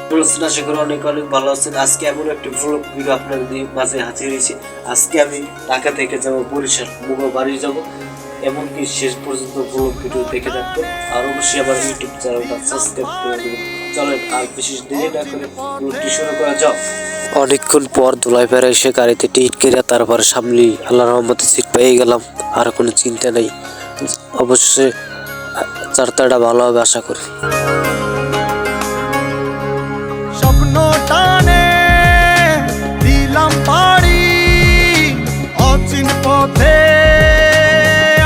আশা করি অনেক অনেক ভালো আছেন। আজকে এমন একটি ভ্লগ ভিডিও আপনাদের মাঝে হাজির হয়েছি। আজকে আমি ঢাকা থেকে যাবো বরিশাল, মুগা বাড়ি যাবো। এমনকি শেষ পর্যন্ত ভ্লগ ভিডিও দেখে থাকবেন। আর অবশ্যই আমার ইউটিউব চ্যানেলটা সাবস্ক্রাইব করে দেবেন। চলেন আর বিশেষ দেরি না করে ভিডিওটি শুরু করা যাক। অনেকক্ষণ পর ধুলাইপাড়া এসে গাড়িতে টিকিট কেটে তারপর সামনে আল্লাহর রহমতে সিট পেয়ে গেলাম। আর কোনো চিন্তা নেই, অবশ্যই যাত্রাটা ভালো হবে আশা করি। স্বপ্ন টানে দিলাম পাড়ি অচিন পথে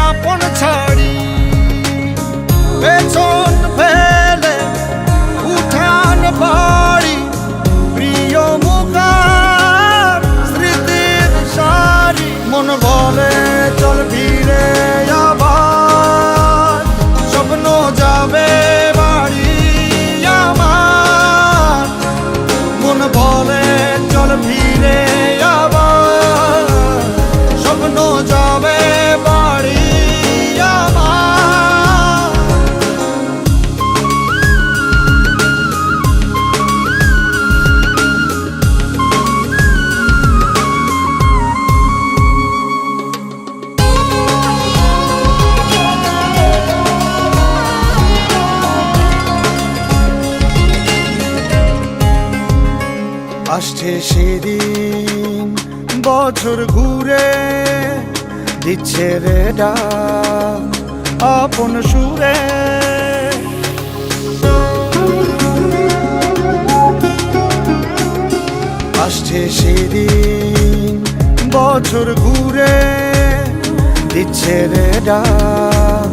আপন ছাড়ি, পেছন ফেলে উঠান বাড়ি প্রিয় মুখার স্মৃতির সারি। মন বলে চল ফিরে আবার, স্বপ্ন যাবে বাড়ি আমার। মন বলে চল ফিরে আবার, স্বপ্ন যাবে বাড়ি আমার। আসছে সেদিন বছর ঘুরে দিচ্ছে রে ডাক আপন সুরে। আসছে সেদিন বছর ঘুরে দিচ্ছে রে ডাক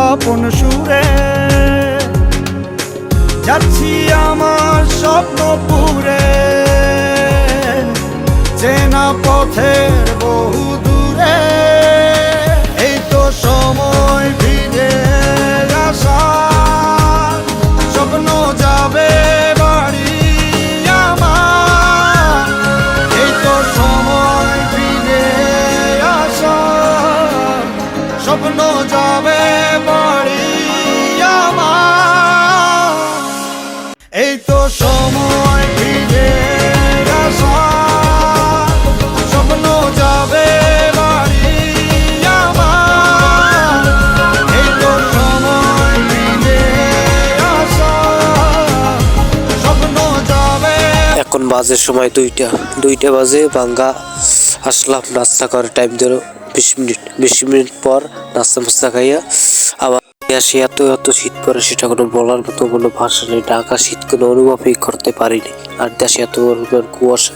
আপন সুরে। যাচ্ছি আমার স্বপ্ন পুরে চেনা পথের বহু দূরে। এই তো সময় ফিরে আসার, স্বপ্ন যাবে বাড়ি আমার। এই তো সময় ফিরে আসার, স্বপ্ন যাবে বাড়ি আমার। এই তো সময় ফিরে আসার, স্বপ্ন যাবে বাড়ি আমার। এই তো সময় ফিরে আসার, স্বপ্ন যাবে। এখন বাজে সময় দুইটা বাজে ভাঙ্গা। আসলাম নাস্তা করে, টাইম ধরো 20 মিনিট পর নাস্তা মাস্তা খাইয়া আবার আসি। এত শীত পরে সেটা কোনো বলার মতো কোনো ভাষা নেই। ঢাকা শীত কোনো অনুভবই করতে পারিনি। আর দেশে এত কুয়াশা।